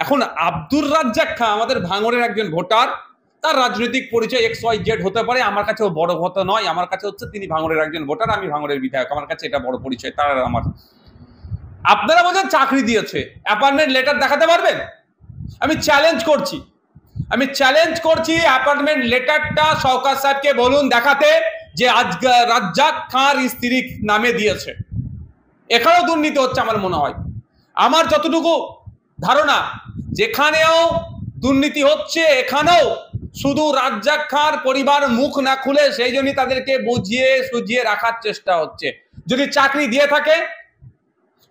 এখন আব্দুর রাজ্জাক খান আমাদের ভাঙড়ের একজন ভোটার, তার রাজনৈতিক পরিচয় XYZ হতে পারে, আমার কাছে বড় কথা নয়। আমার কাছে হচ্ছে তিনি ভাঙড়ের একজন ভোটার, আমি ভাঙড়ের বিধায়ক, আমার কাছে এটা বড় পরিচয় তার আর আমার। আপনারা বলছেন চাকরি দিয়েছে, অ্যাপয়েন্টমেন্ট লেটার দেখাতে পারবেন? আমি চ্যালেঞ্জ করছি অ্যাপয়েন্টমেন্ট লেটারটা শওকত সাহেবকে বলুন দেখাতে যে আজ রাজ্জাক খান স্ত্রীর নামে দিয়েছে। এখানেও দুর্নীতি হচ্ছে আমার মনে হয়। আমার যতটুকু ধারণা, যেখানেও দুর্নীতি হচ্ছে এখানেও শুধু রাজ্জাক খান পরিবার মুখ না খুলে সেই জন্যই তাদেরকে বুঝিয়ে সুঝিয়ে রাখার চেষ্টা হচ্ছে। যদি চাকরি দিয়ে থাকে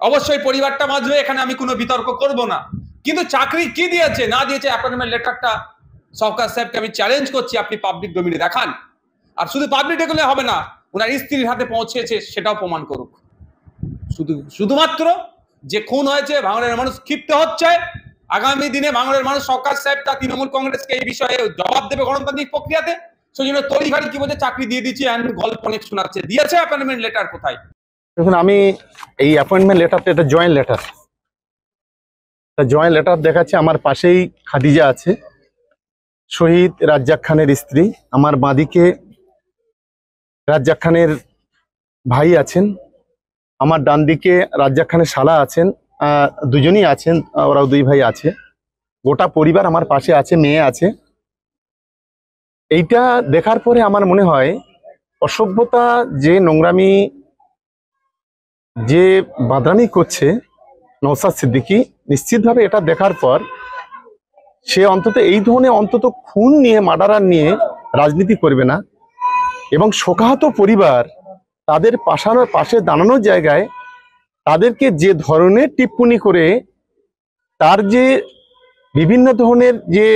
অবশ্যই পরিবারটা বাঁচবে, এখানে আমি কোনো বিতর্ক করব না। কিন্তু চাকরি কি দিয়েছে না দিয়েছে অ্যাপয়েন্টমেন্ট লেটারটা শওকত সাহেবকে আমি চ্যালেঞ্জ করছি, আপনি পাবলিক ডোমেইনে দেখান। আর শুধু পাবলিক ডোমেইনে হবে না, ওনার স্ত্রীর হাতে পৌঁছেছে সেটাও প্রমাণ করুক। শুধুমাত্র যে খুন হয়েছে ভাঙড়ের মানুষ ক্ষিপ্ত হচ্ছে, আগামী দিনে ভাঙড়ের মানুষ শওকত সাহেব তা তৃণমূল কংগ্রেসকে এই বিষয়ে জবাব দেবে গণতান্ত্রিক প্রক্রিয়াতে। সেই জন্য তড়িঘড়ি কি বলছে চাকরি দিয়ে দিচ্ছি, গল্প অনেক শোনাচ্ছে। দিয়েছে অ্যাপয়েন্টমেন্ট লেটার কোথায়? দেখুন, আমি এই অ্যাপয়েন্টমেন্ট লেটারটা এটা জয়েন্ট লেটার দেখাচ্ছে। আমার পাশেই খাদিজা আছে, শহীদ রাজ্জাক খানের স্ত্রী। আমার বাঁদিকে রাজ্জাক খানের ভাই আছেন, আমার ডান দিকে রাজ্জাক খানের শালা আছেন, দুজনই আছেন, ওরাও দুই ভাই আছে। গোটা পরিবার আমার পাশে আছে, মেয়ে আছে। এইটা দেখার পরে আমার মনে হয় অসভ্যতা, যে নোংরামি, যে বাদরামি করছে নওশাদ সিদ্দিকী, নিশ্চিতভাবে এটা দেখার পর সে অন্তত এই ধরনের অন্তত খুন নিয়ে, মার্ডারার নিয়ে রাজনীতি করবে না। এবং শোকাহত পরিবার তাদের পাশে দাঁড়ানোর জায়গায় তাদেরকে যে ধরনের টিপ্পনি করে, তার যে বিভিন্ন ধরনের যে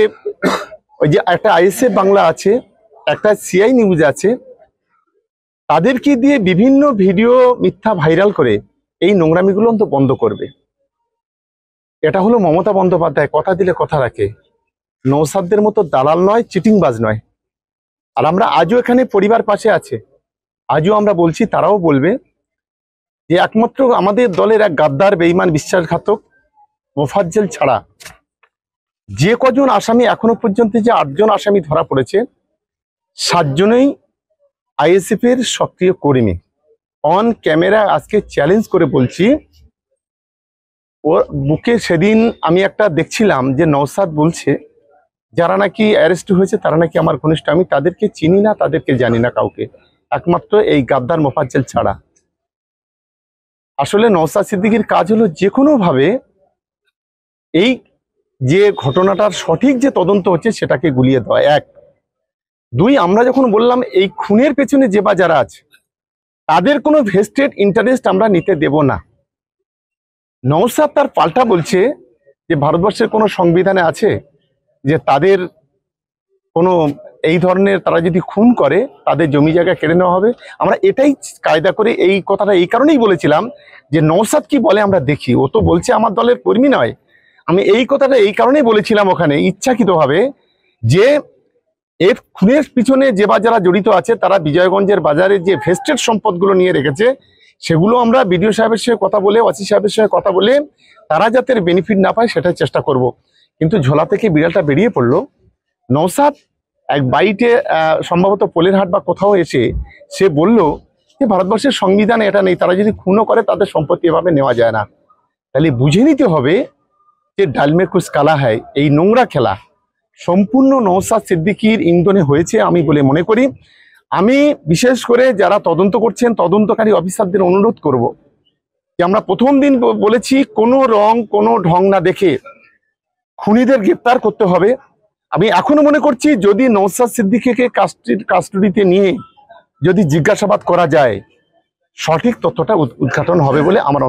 ওই যে একটা ISF বাংলা আছে, একটা CI নিউজ আছে, তাদেরকে দিয়ে বিভিন্ন ভিডিও মিথ্যা ভাইরাল করে এই নোংরামিগুলো তো বন্ধ করবে। এটা হলো মমতা বন্দ্যোপাধ্যায়, কথা দিলে কথা রাখে। নওশাদদের মতো দালাল নয়, চিটিংবাজ নয়। আর আমরা আজও এখানে পরিবার পাশে আছে, আজও আমরা বলছি, তারাও বলবে যে একমাত্র আমাদের দলের এক গাদ্দার, বেঈমান, বিশ্বাসঘাতক মোফাজ্জল ছাড়া যে কজন আসামি এখনো পর্যন্ত, যে 8 জন আসামি ধরা পড়েছে, 7 জনই ISF এর সক্রিয় কর্মী। অন ক্যামেরা আজকে চ্যালেঞ্জ করে বলছি, ওর বুকে সেদিন আমি একটা দেখছিলাম যে নওশাদ বলছে যারা নাকি অ্যারেস্ট হয়েছে তারা নাকি আমার ঘনিষ্ঠ। আমি তাদেরকে চিনি না, তাদেরকে জানি না কাউকে, একমাত্র এই গাদ্দার মোফাজ্জল ছাড়া। আসলে নওশাদ সিদ্দিকীর কাজ হলো যে কোনো ভাবে এই যে ঘটনাটার সঠিক যে তদন্ত হচ্ছে সেটাকে গুলিয়ে দেওয়া, 1। 2, আমরা যখন বললাম এই খুনের পেছনে যে বা যারা আছে তাদের কোনো ভেস্টেড ইন্টারেস্ট আমরা নিতে দেব না। নওশাদ তার পাল্টা বলছে যে ভারতবর্ষের কোনো সংবিধানে আছে যে তাদের কোনো এই ধরনের, তারা যদি খুন করে তাদের জমি জায়গা কেড়ে নেওয়া হবে। আমরা এটাই কায়দা করে এই কথাটা এই কারণেই বলেছিলাম যে নওশাদ কি বলে আমরা দেখি। ও তো বলছে আমার দলের কর্মী নয়। আমি এই কথাটা এই কারণেই বলেছিলাম ওখানে ইচ্ছাকৃতভাবে, যে এর খুনের পিছনে যে বা যারা জড়িত আছে তারা বিজয়গঞ্জের বাজারে যে ভেস্টেড সম্পদগুলো নিয়ে রেখেছে সেগুলো আমরা বিডিও সাহেবের সঙ্গে কথা বলে, ওসি সাহেবের সঙ্গে কথা বলে তারা যাতে বেনিফিট না পায় সেটাই চেষ্টা করব। কিন্তু ঝোলা থেকে বিড়ালটা বেরিয়ে পড়লো। নওশাদ এক বাইটে সম্ভবত পোলেরহাট বা কোথাও এসে সে বলল যে ভারতবর্ষের সংবিধানে এটা নেই, তারা যদি খুনও করে তাদের সম্পত্তি এভাবে নেওয়া যায় না। তাহলে বুঝে নিতে হবে যে ডালমে কুছ কালা হয়, এই নোংরা খেলা সম্পূর্ণ নওশাদ সিদ্দিকীর ইন্ধনে হয়েছে আমি বলে মনে করি। আমি বিশেষ করে যারা তদন্ত করছেন, তদন্তকারী অফিসারদের অনুরোধ করব যে আমরা প্রথম দিন বলেছি কোনো রং কোনো ঢং না দেখে খুনিদের গ্রেপ্তার করতে হবে। আমি এখনো মনে করছি যদি নওশাদ সিদ্দিকীকে কাস্টডিতে নিয়ে যদি জিজ্ঞাসাবাদ করা যায় সঠিক তথ্যটা উদ্ঘাটন হবে বলে আমার